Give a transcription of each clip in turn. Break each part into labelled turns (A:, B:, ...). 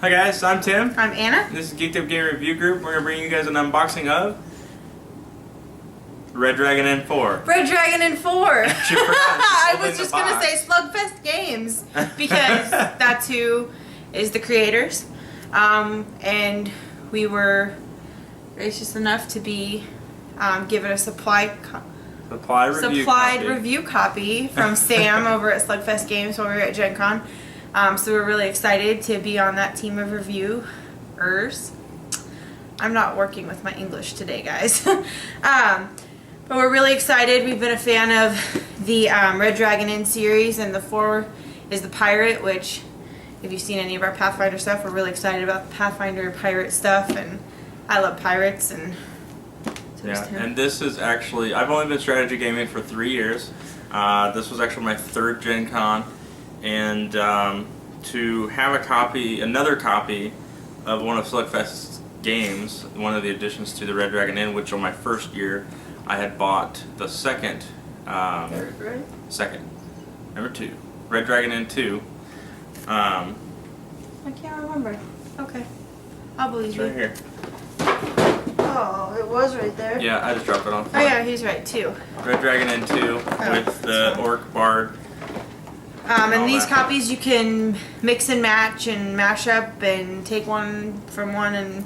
A: Hi guys, I'm Tim.
B: I'm Anna.
A: This is Geekedupgaming Review Group. We're going to bring you guys an unboxing of Red Dragon N4.
B: Red Dragon N4! I was just going to say Slugfest Games because that's who is the creators. And we were gracious enough to be given a supplied review copy from Sam over at Slugfest Games while we were at Gen Con. So we're really excited to be on that team of reviewers. I'm not working with my English today, guys. But we're really excited. We've been a fan of the Red Dragon Inn series, and the 4 is the pirate, which if you've seen any of our Pathfinder stuff, we're really excited about the Pathfinder pirate stuff, and I love pirates. And so
A: yeah, and this is actually, I've only been strategy gaming for 3 years. This was actually my 3rd Gen Con. And to have another copy of one of Slugfest's games, one of the additions to the Red Dragon Inn, which on my first year I had bought the second,
B: third, right?
A: Second, number 2, Red Dragon Inn 2.
B: I can't remember. Okay, I'll believe you.
A: Right here.
B: Oh, it was right there.
A: Yeah, I just dropped it on the floor.
B: Oh yeah, he's right too.
A: Red Dragon Inn 2 with the Orc Bard.
B: And these copies you can mix and match and mash up and take one from one and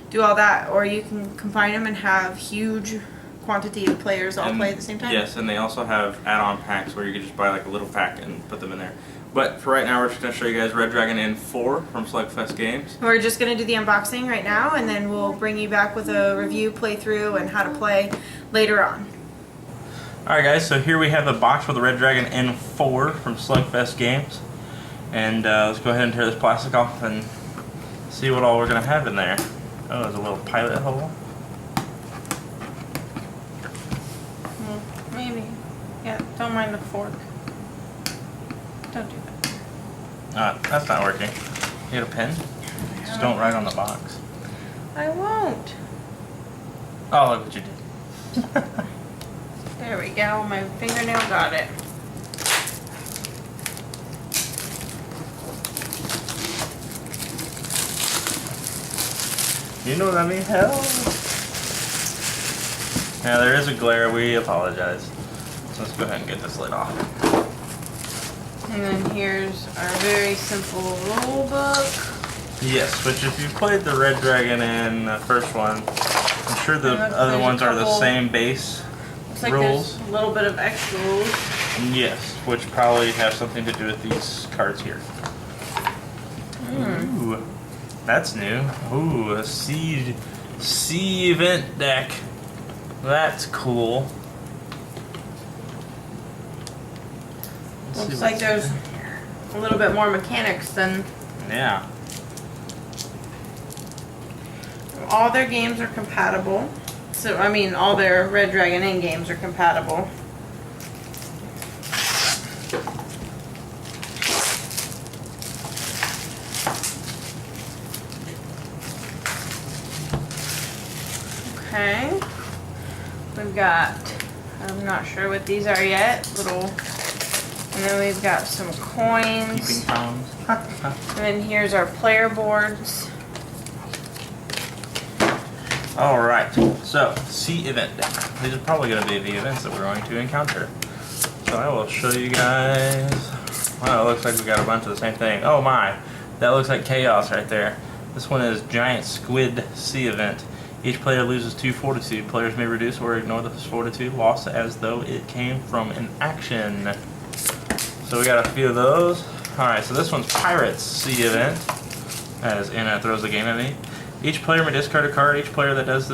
B: do all that, or you can combine them and have huge quantity of players all play at the same time.
A: Yes, and they also have add-on packs where you can just buy like a little pack and put them in there. But for right now, we're just going to show you guys Red Dragon Inn 4 from Slugfest Games.
B: We're just going to do the unboxing right now, and then we'll bring you back with a review, playthrough, and how to play later on.
A: Alright guys, so here we have the box for the Red Dragon N4 from Slugfest Games. And let's go ahead and tear this plastic off and see what all we're going to have in there. Oh, there's a little pilot hole.
B: Maybe. Yeah, don't mind the fork. Don't do that.
A: That's not working. You got a pen? Just don't write on the box.
B: I won't.
A: Oh, look what you did.
B: There we go, my fingernail got it.
A: You know what I mean? Hell. Now there is a glare, we apologize. So let's go ahead and get this lid off.
B: And then here's our very simple rule book.
A: Yes, which if you've played the Red Dragon in the first one, I'm sure the other ones are the same base.
B: Like
A: rules.
B: There's a little bit of extra rules.
A: Yes, which probably have something to do with these cards here. Ooh, that's new. Ooh, a sea event deck. That's cool.
B: Looks like there's a little bit more mechanics than.
A: Yeah.
B: All their games are compatible. So, I mean, all their Red Dragon Inn games are compatible. Okay. We've got, I'm not sure what these are yet, and then we've got some coins.
A: Keeping pounds.
B: And then here's our player boards.
A: Alright, so, sea event deck. These are probably going to be the events that we're going to encounter. So I will show you guys. Wow, it looks like we got a bunch of the same thing. Oh my, that looks like chaos right there. This one is Giant Squid Sea Event. Each player loses 2 fortitude. Players may reduce or ignore the fortitude loss as though it came from an action. So we got a few of those. Alright, so this one's Pirates Sea Event, as Anna throws the game at me. Each player may discard a card. Each player that does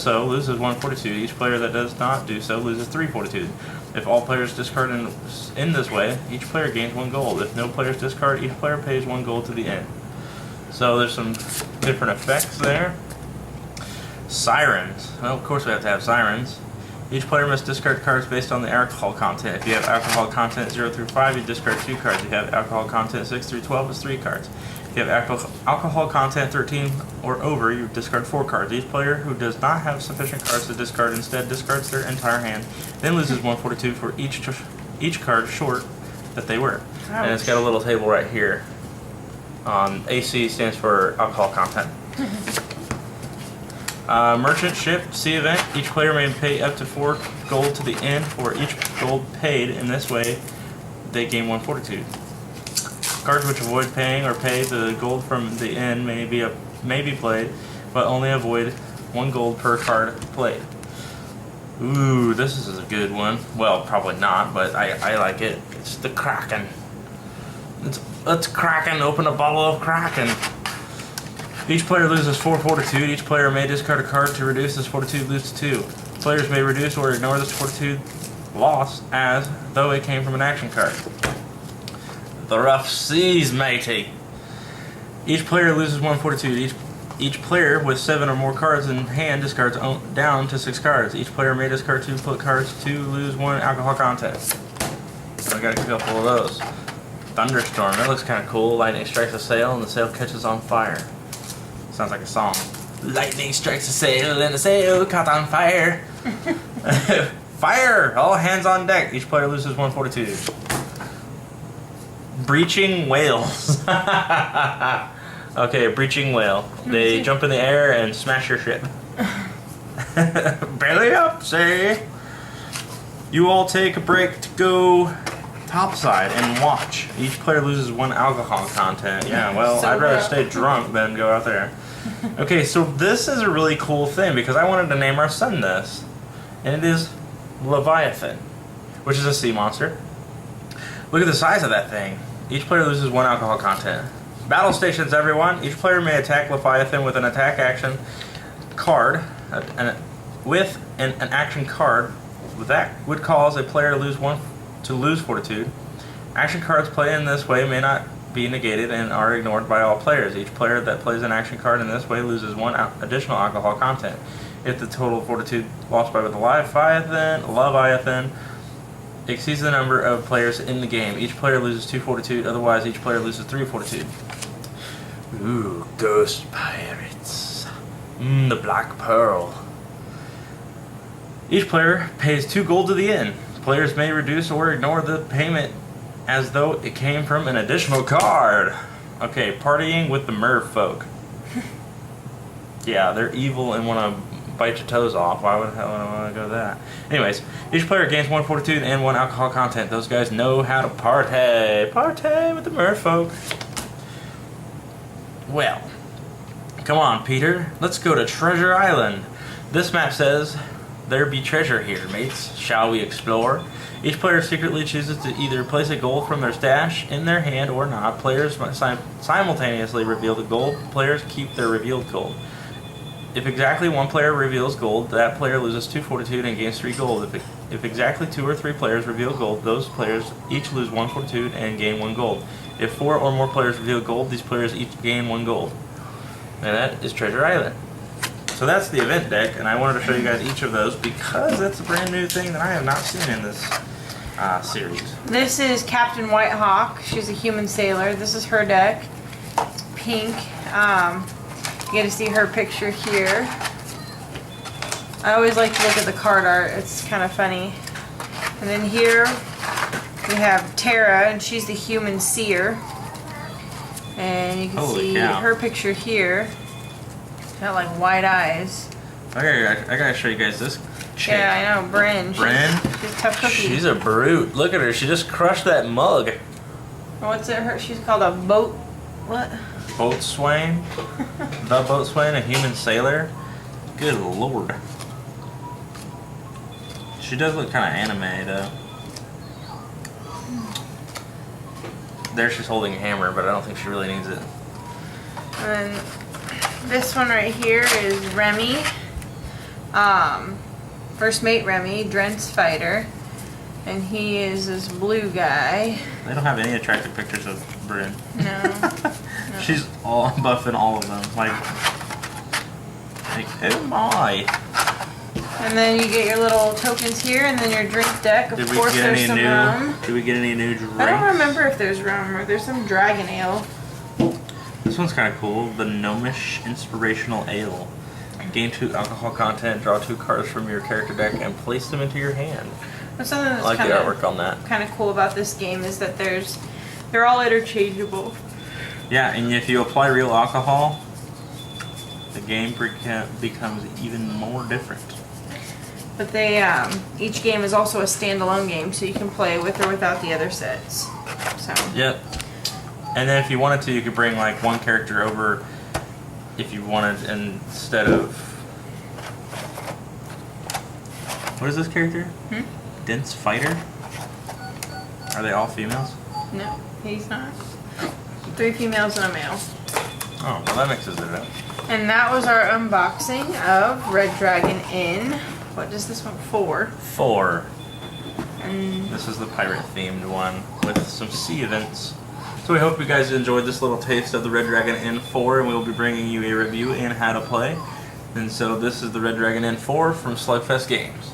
A: so loses 1 fortitude. Each player that does not do so loses 3 fortitude. If all players discard in this way, each player gains 1 gold. If no players discard, each player pays 1 gold to the end. So there's some different effects there. Sirens. Well, of course we have to have sirens. Each player must discard cards based on the alcohol content. If you have alcohol content 0 through 5, you discard 2 cards. If you have alcohol content 6 through 12, it's 3 cards. If you have alcohol content 13 or over, you discard 4 cards. Each player who does not have sufficient cards to discard instead discards their entire hand, then loses 1 fortitude for each card short that they were. Ouch. And it's got a little table right here AC stands for alcohol content. Merchant ship C event. Each player may pay up to 4 gold to the end. For each gold paid in this way, they gain 1 fortitude. Cards which avoid paying or pay the gold from the end may be played, but only avoid 1 gold per card played. Ooh, this is a good one. Well, probably not, but I like it. It's the Kraken. Let's Kraken. Open a bottle of Kraken. Each player loses 4 fortitude. Each player may discard a card to reduce this fortitude lose to 2. Players may reduce or ignore this fortitude loss as though it came from an action card. The rough seas, matey. Each player loses 1 fortitude. Each player with 7 or more cards in hand discards down to 6 cards. Each player may discard 2 flip cards to lose 1 alcohol content. So I got a couple of those. Thunderstorm. That looks kind of cool. Lightning strikes a sail and the sail catches on fire. Sounds like a song. Lightning strikes a sail and the sail caught on fire. Fire! All hands on deck. Each player loses 1 fortitude. Breaching whales. Okay, a breaching whale. They jump in the air and smash your ship. Belly up, say. You all take a break to go topside and watch. Each player loses 1 alcohol content. Yeah, well, I'd rather stay drunk than go out there. Okay, so this is a really cool thing because I wanted to name our son this. And it is Leviathan, which is a sea monster. Look at the size of that thing. Each player loses 1 alcohol content. Battle stations, everyone. Each player may attack Leviathan with an attack action card, with an action card that would cause a player to lose fortitude. Action cards played in this way may not be negated and are ignored by all players. Each player that plays an action card in this way loses 1 additional alcohol content. If the total fortitude lost by the Leviathan exceeds the number of players in the game, each player loses 2 fortitude, otherwise each player loses 3 fortitude. Ooh, ghost pirates. The Black Pearl. Each player pays 2 gold to the inn. Players may reduce or ignore the payment as though it came from an additional card. Okay, partying with the merfolk. Yeah, they're evil and want to bite your toes off. Why would I want to go to that? Anyways, each player gains 1 fortitude and 1 alcohol content. Those guys know how to party. Party with the merfolk. Well, come on, Peter. Let's go to Treasure Island. This map says there be treasure here, mates. Shall we explore? Each player secretly chooses to either place a gold from their stash in their hand or not. Players simultaneously reveal the gold. Players keep their revealed gold. If exactly 1 player reveals gold, that player loses 2 fortitude and gains 3 gold. If exactly 2 or 3 players reveal gold, those players each lose 1 fortitude and gain 1 gold. If 4 or more players reveal gold, these players each gain 1 gold. And that is Treasure Island. So that's the event deck, and I wanted to show you guys each of those because it's a brand new thing that I have not seen in this series.
B: This is Captain Whitehawk. She's a human sailor. This is her deck. It's pink. You get to see her picture here. I always like to look at the card art. It's kind of funny. And then here we have Tara, and she's the human seer. And you can see her picture here. Got like white eyes.
A: I gotta show you guys this chick.
B: Yeah, I know, Bryn. She's a tough cookie.
A: She's a brute. Look at her. She just crushed that mug.
B: What's it? She's called a boat. What?
A: Boatswain. The boatswain, a human sailor. Good lord. She does look kind of anime though. There she's holding a hammer, but I don't think she really needs it.
B: And then this one right here is Remy. First mate Remy, Drent's fighter. And he is this blue guy.
A: They don't have any attractive pictures of Bryn.
B: No.
A: She's all buff in all of them. Like, oh my.
B: And then you get your little tokens here, and then your drink deck. Of course, there's some rum.
A: Did we get any new drinks?
B: I don't remember if there's rum or there's some dragon ale.
A: This one's kind of cool. The Gnomish Inspirational Ale. Gain 2 alcohol content, draw 2 cards from your character deck, and place them into your hand.
B: But something that's
A: I like the artwork on that.
B: Kind of cool about this game is that they're all interchangeable.
A: Yeah, and if you apply real alcohol, the game becomes even more different.
B: But they, each game is also a standalone game, so you can play with or without the other sets. So.
A: Yep. And then if you wanted to, you could bring like one character over if you wanted instead of... What is this character? Dense Fighter? Are they all females?
B: No, he's not. 3 females and a male.
A: Oh, well that mixes it up.
B: And that was our unboxing of Red Dragon Inn. What does this one? 4.
A: 4.
B: And
A: This is the pirate themed one with some sea events. So we hope you guys enjoyed this little taste of the Red Dragon Inn 4, and we will be bringing you a review and how to play. And so this is the Red Dragon Inn 4 from Slugfest Games.